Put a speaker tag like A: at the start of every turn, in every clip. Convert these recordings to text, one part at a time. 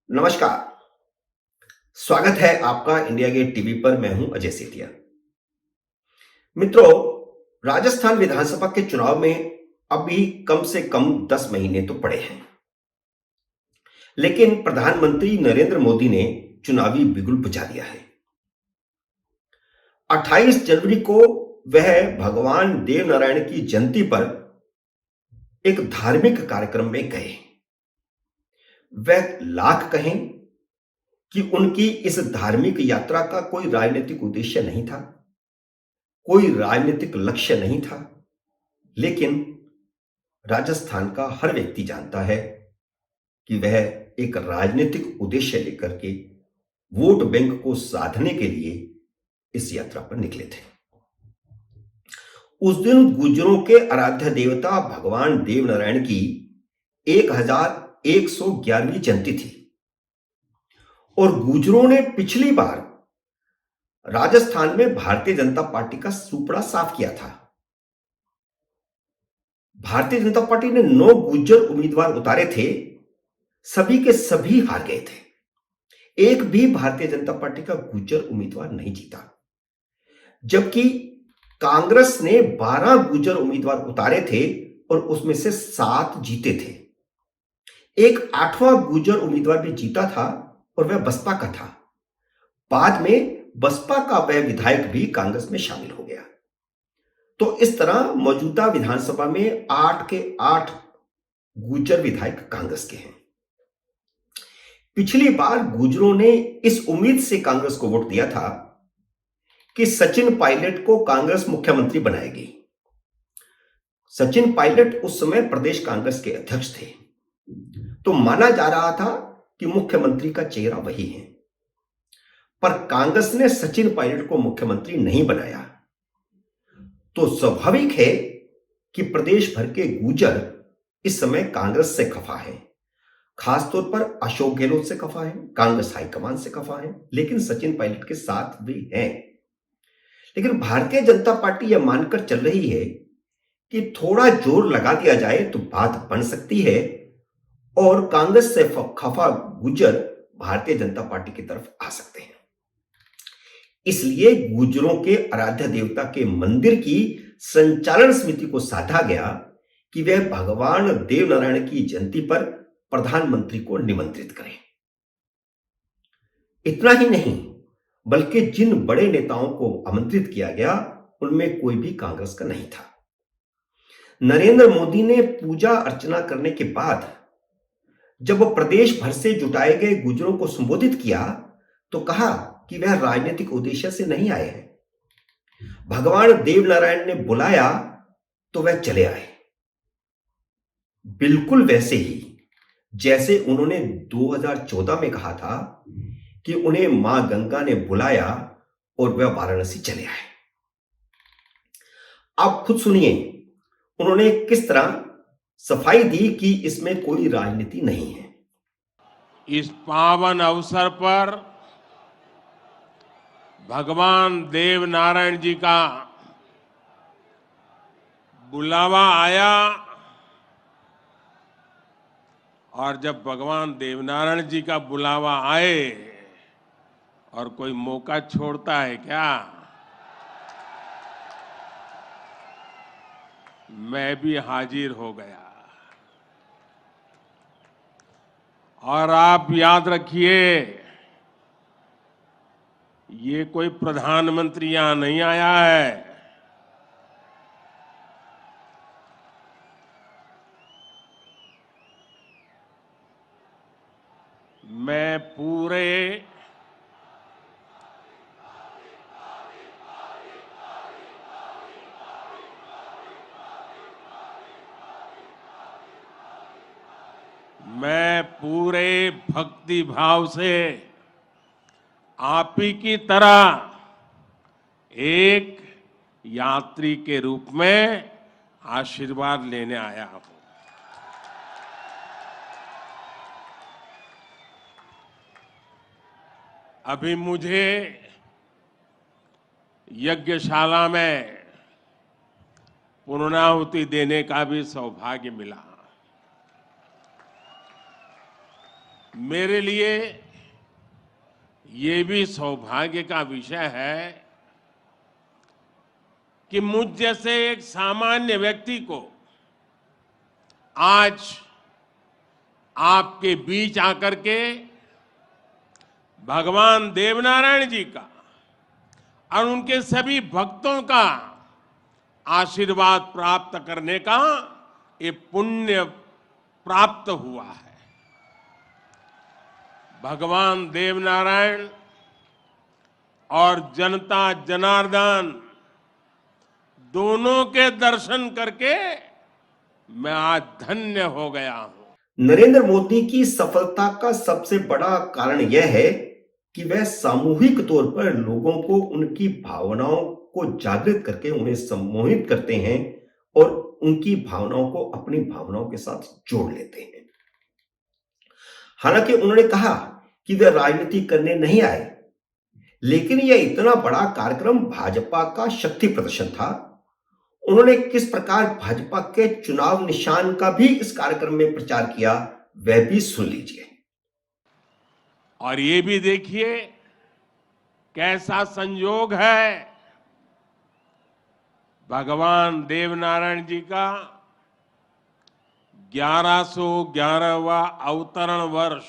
A: नमस्कार। स्वागत है आपका इंडिया गेट टीवी पर। मैं हूं अजय सेठिया। मित्रों, राजस्थान विधानसभा के चुनाव में अभी कम से कम 10 महीने तो पड़े हैं, लेकिन प्रधानमंत्री नरेंद्र मोदी ने चुनावी बिगुल बजा दिया है। 28 जनवरी को वह भगवान देवनारायण की जयंती पर एक धार्मिक कार्यक्रम में गए। वह लाख कहें कि उनकी इस धार्मिक यात्रा का कोई राजनीतिक उद्देश्य नहीं था, कोई राजनीतिक लक्ष्य नहीं था, लेकिन राजस्थान का हर व्यक्ति जानता है कि वह एक राजनीतिक उद्देश्य लेकर के वोट बैंक को साधने के लिए इस यात्रा पर निकले थे। उस दिन गुर्जरों के आराध्य देवता भगवान देवनारायण की 1111वीं जयंती थी और गुर्जरों ने पिछली बार राजस्थान में भारतीय जनता पार्टी का सुपड़ा साफ किया था। भारतीय जनता पार्टी ने 9 गुर्जर उम्मीदवार उतारे थे, सभी के सभी हार गए थे। एक भी भारतीय जनता पार्टी का गुर्जर उम्मीदवार नहीं जीता, जबकि कांग्रेस ने 12 गुर्जर उम्मीदवार उतारे थे और उसमें से 7 जीते थे। एक 8वां गुर्जर उम्मीदवार भी जीता था और वह बसपा का था। बाद में बसपा का वह विधायक भी कांग्रेस में शामिल हो गया। तो इस तरह मौजूदा विधानसभा में 8 के 8 गुर्जर विधायक कांग्रेस के हैं। पिछली बार गुर्जरों ने इस उम्मीद से कांग्रेस को वोट दिया था कि सचिन पायलट को कांग्रेस मुख्यमंत्री बनाएगी। सचिन पायलट उस समय प्रदेश कांग्रेस के अध्यक्ष थे, तो माना जा रहा था कि मुख्यमंत्री का चेहरा वही है। पर कांग्रेस ने सचिन पायलट को मुख्यमंत्री नहीं बनाया, तो स्वाभाविक है कि प्रदेश भर के गुर्जर इस समय कांग्रेस से खफा है। खासतौर पर अशोक गहलोत से खफा है, कांग्रेस हाईकमान से खफा है, लेकिन सचिन पायलट के साथ भी हैं। लेकिन भारतीय जनता पार्टी यह मानकर चल रही है कि थोड़ा जोर लगा दिया जाए तो बात बन सकती है और कांग्रेस से खफा गुर्जर भारतीय जनता पार्टी की तरफ आ सकते हैं। इसलिए गुर्जरों के आराध्य देवता के मंदिर की संचालन समिति को साधा गया कि वह भगवान देवनारायण की जयंती पर प्रधानमंत्री को निमंत्रित करें। इतना ही नहीं, बल्कि जिन बड़े नेताओं को आमंत्रित किया गया उनमें कोई भी कांग्रेस का नहीं था। नरेंद्र मोदी ने पूजा अर्चना करने के बाद जब प्रदेश भर से जुटाए गए गुर्जरों को संबोधित किया तो कहा कि वह राजनीतिक उद्देश्य से नहीं आए हैं। भगवान देवनारायण ने बुलाया तो वह चले आए, बिल्कुल वैसे ही जैसे उन्होंने 2014 में कहा था कि उन्हें मां गंगा ने बुलाया और वह वाराणसी चले आए। आप खुद सुनिए उन्होंने किस तरह सफाई दी कि इसमें कोई राजनीति नहीं है।
B: इस पावन अवसर पर भगवान देवनारायण जी का बुलावा आया और जब भगवान देवनारायण जी का बुलावा आए और कोई मौका छोड़ता है क्या? मैं भी हाजिर हो गया। और आप याद रखिए, ये कोई प्रधानमंत्री यहां नहीं आया है। मैं पूरे भक्ति भाव से आप ही की तरह एक यात्री के रूप में आशीर्वाद लेने आया हूं। अभी मुझे यज्ञशाला में पूर्णाहुति देने का भी सौभाग्य मिला। मेरे लिए ये भी सौभाग्य का विषय है कि मुझ जैसे एक सामान्य व्यक्ति को आज आपके बीच आकर के भगवान देवनारायण जी का और उनके सभी भक्तों का आशीर्वाद प्राप्त करने का ये पुण्य प्राप्त हुआ है। भगवान देवनारायण और जनता जनार्दन दोनों के दर्शन करके मैं आज धन्य हो गया हूं।
A: नरेंद्र मोदी की सफलता का सबसे बड़ा कारण यह है कि वह सामूहिक तौर पर लोगों को उनकी भावनाओं को जागृत करके उन्हें सम्मोहित करते हैं और उनकी भावनाओं को अपनी भावनाओं के साथ जोड़ लेते हैं। हालांकि उन्होंने कहा कि वे राजनीति करने नहीं आए, लेकिन यह इतना बड़ा कार्यक्रम भाजपा का शक्ति प्रदर्शन था। उन्होंने किस प्रकार भाजपा के चुनाव निशान का भी इस कार्यक्रम में प्रचार किया, वह भी सुन लीजिए।
B: और ये भी देखिए कैसा संयोग है, भगवान देवनारायण जी का 1111वां अवतरण वर्ष,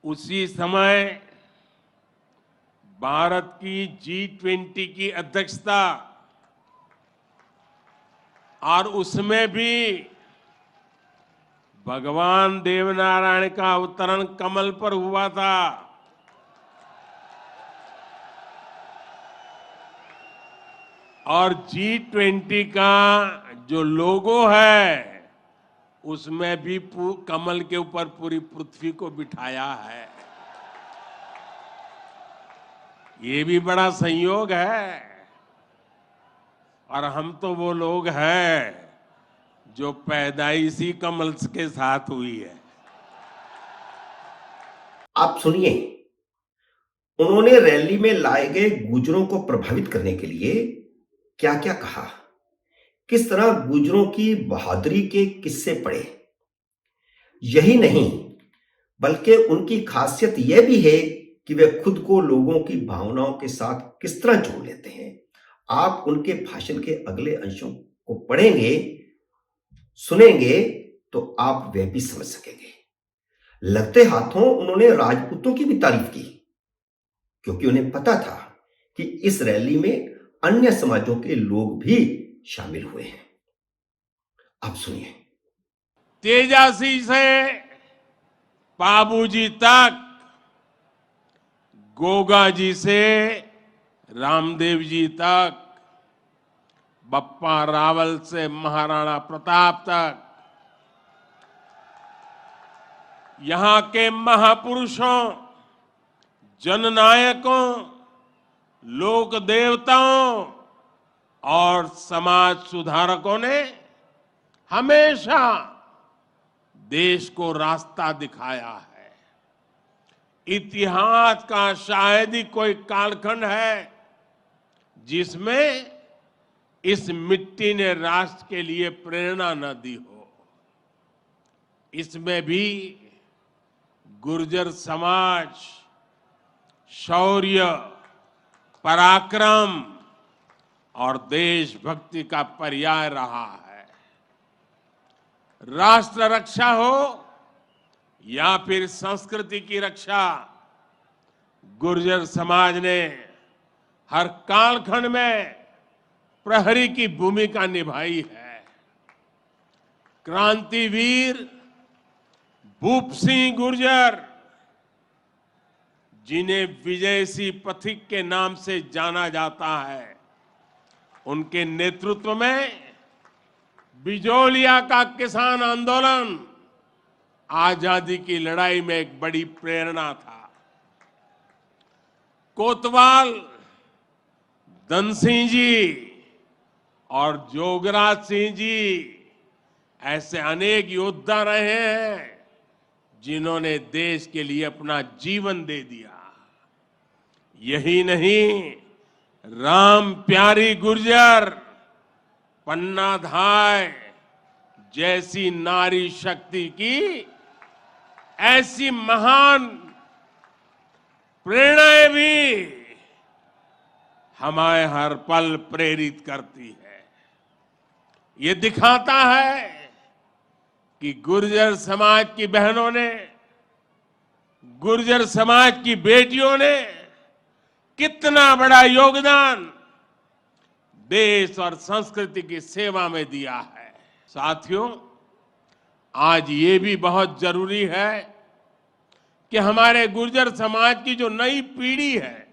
B: उसी समय भारत की G20 की अध्यक्षता और उसमें भी भगवान देवनारायण का अवतरण कमल पर हुआ था। और G20 का जो लोगो है उसमें भी कमल के ऊपर पूरी पृथ्वी को बिठाया है। ये भी बड़ा संयोग है। और हम तो वो लोग हैं जो पैदाइशी कमल के साथ हुई है।
A: आप सुनिए, उन्होंने रैली में लाए गए गुर्जरों को प्रभावित करने के लिए क्या क्या कहा, किस तरह गुर्जरों की बहादुरी के किस्से पढ़े। यही नहीं बल्कि उनकी खासियत यह भी है कि वे खुद को लोगों की भावनाओं के साथ किस तरह जोड़ लेते हैं। आप उनके भाषण के अगले अंशों को पढ़ेंगे, सुनेंगे तो आप वह भी समझ सकेंगे। लगते हाथों उन्होंने राजपूतों की भी तारीफ की, क्योंकि उन्हें पता था कि इस रैली में अन्य समाजों के लोग भी शामिल हुए हैं। आप सुनिए।
B: तेजासी से बाबूजी तक, गोगा जी से रामदेव जी तक, बप्पा रावल से महाराणा प्रताप तक, यहां के महापुरुषों, जननायकों, लोक देवताओं और समाज सुधारकों ने हमेशा देश को रास्ता दिखाया है। इतिहास का शायद ही कोई कालखंड है जिसमें इस मिट्टी ने राष्ट्र के लिए प्रेरणा न दी हो। इसमें भी गुर्जर समाज शौर्य, पराक्रम और देशभक्ति का पर्याय रहा है। राष्ट्र रक्षा हो या फिर संस्कृति की रक्षा, गुर्जर समाज ने हर कालखंड में प्रहरी की भूमिका निभाई है। क्रांतिवीर भूप सिंह गुर्जर, जिन्हें विजय सिंह पथिक के नाम से जाना जाता है, उनके नेतृत्व में बिजोलिया का किसान आंदोलन आजादी की लड़ाई में एक बड़ी प्रेरणा था। कोतवाल धन सिंह जी और जोगराज सिंह जी ऐसे अनेक योद्धा रहे हैं जिन्होंने देश के लिए अपना जीवन दे दिया। यही नहीं, राम प्यारी गुर्जर, पन्ना धाय, जैसी नारी शक्ति की ऐसी महान प्रेरणाएं भी हमें हर पल प्रेरित करती है। ये दिखाता है कि गुर्जर समाज की बहनों ने, गुर्जर समाज की बेटियों ने कितना बड़ा योगदान देश और संस्कृति की सेवा में दिया है। साथियों, आज ये भी बहुत जरूरी है कि हमारे गुर्जर समाज की जो नई पीढ़ी है,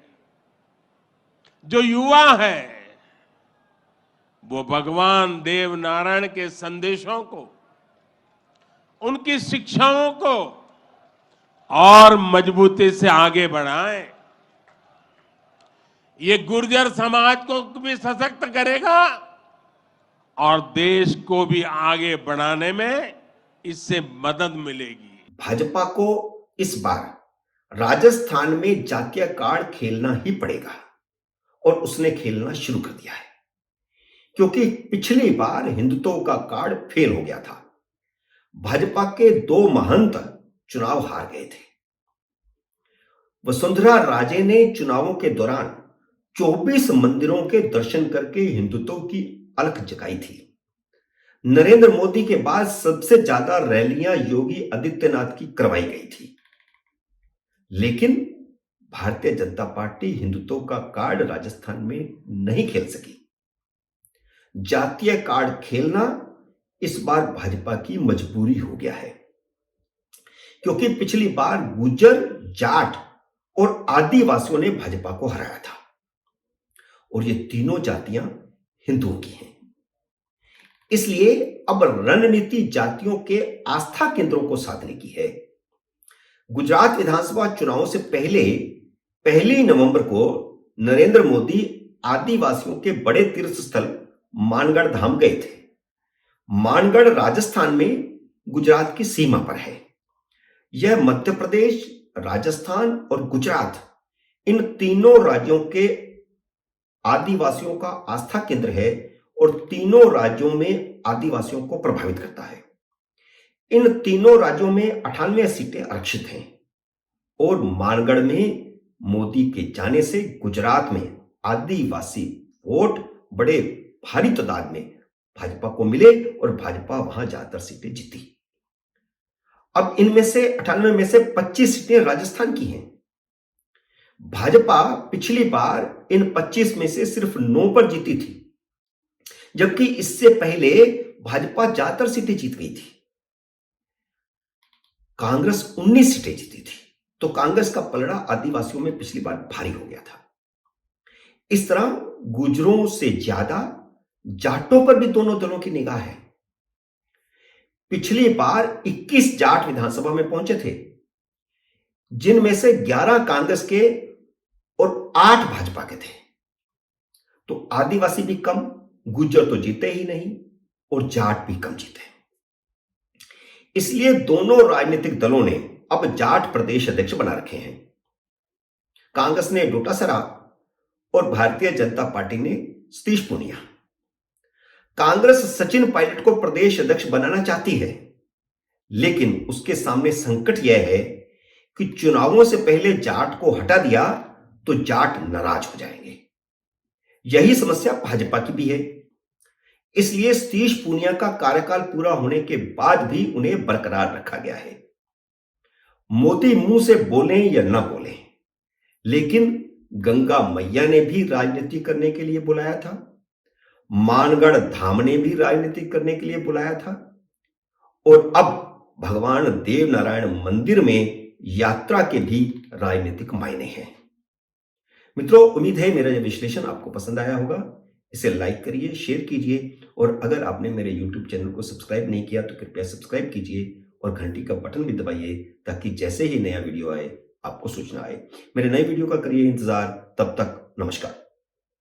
B: जो युवा है, वो भगवान देव नारायण के संदेशों को, उनकी शिक्षाओं को और मजबूती से आगे बढ़ाएं। ये गुर्जर समाज को भी सशक्त करेगा और देश को भी आगे बढ़ाने में इससे मदद मिलेगी।
A: भाजपा को इस बार राजस्थान में जातीय कार्ड खेलना ही पड़ेगा और उसने खेलना शुरू कर दिया है, क्योंकि पिछली बार हिंदुत्व का कार्ड फेल हो गया था। भाजपा के 2 महंत चुनाव हार गए थे। वसुंधरा राजे ने चुनावों के दौरान 24 मंदिरों के दर्शन करके हिंदुत्व की अलख जगाई थी। नरेंद्र मोदी के बाद सबसे ज्यादा रैलियां योगी आदित्यनाथ की करवाई गई थी, लेकिन भारतीय जनता पार्टी हिंदुत्व का कार्ड राजस्थान में नहीं खेल सकी। जातीय कार्ड खेलना इस बार भाजपा की मजबूरी हो गया है, क्योंकि पिछली बार गुर्जर, जाट और आदिवासियों ने भाजपा को हराया था और ये तीनों जातियां हिंदुओं की हैं। इसलिए अब रणनीति जातियों के आस्था केंद्रों को साधने की है। गुजरात विधानसभा चुनावों से पहले 1 नवंबर को नरेंद्र मोदी आदिवासियों के बड़े तीर्थ स्थल मानगढ़ धाम गए थे। मानगढ़ राजस्थान में गुजरात की सीमा पर है। यह मध्य प्रदेश, राजस्थान और गुजरात, इन तीनों राज्यों के आदिवासियों का आस्था केंद्र है और तीनों राज्यों में आदिवासियों को प्रभावित करता है। इन तीनों राज्यों में 98 सीटें आरक्षित हैं और मानगढ़ में मोदी के जाने से गुजरात में आदिवासी वोट बड़े भारी तादाद में भाजपा को मिले और भाजपा वहां ज्यादातर सीटें जीती। अब इनमें से 98 में से 25 सीटें राजस्थान की हैं। भाजपा पिछली बार इन 25 में से सिर्फ 9 पर जीती थी, जबकि इससे पहले भाजपा ज्यादातर सीटें जीत गई थी। कांग्रेस 19 सीटें जीती थी, तो कांग्रेस का पलड़ा आदिवासियों में पिछली बार भारी हो गया था। इस तरह गुर्जरों से ज्यादा जाटों पर भी दोनों दलों की निगाह है। पिछली बार 21 जाट विधानसभा में पहुंचे थे, जिनमें से 11 कांग्रेस के और 8 भाजपा के थे। तो आदिवासी भी कम, गुर्जर तो जीते ही नहीं और जाट भी कम जीते। इसलिए दोनों राजनीतिक दलों ने अब जाट प्रदेश अध्यक्ष बना रखे हैं। कांग्रेस ने डोटासरा और भारतीय जनता पार्टी ने सतीश पूनिया। कांग्रेस सचिन पायलट को प्रदेश अध्यक्ष बनाना चाहती है, लेकिन उसके सामने संकट यह है कि चुनावों से पहले जाट को हटा दिया तो जाट नाराज हो जाएंगे। यही समस्या भाजपा की भी है। इसलिए सतीश पूनिया का कार्यकाल पूरा होने के बाद भी उन्हें बरकरार रखा गया है। मोदी मुंह से बोले या ना बोले, लेकिन गंगा मैया ने भी राजनीति करने के लिए बुलाया था, मानगढ़ धाम ने भी राजनीति करने के लिए बुलाया था और अब भगवान देव नारायण मंदिर में यात्रा के भी राजनीतिक मायने हैं। मित्रों, उम्मीद है मेरा यह विश्लेषण आपको पसंद आया होगा। इसे लाइक करिए, शेयर कीजिए और अगर आपने मेरे YouTube चैनल को सब्सक्राइब नहीं किया तो कृपया सब्सक्राइब कीजिए और घंटी का बटन भी दबाइए ताकि जैसे ही नया वीडियो आए आपको सूचना आए। मेरे नए वीडियो का करिए इंतजार। तब तक नमस्कार।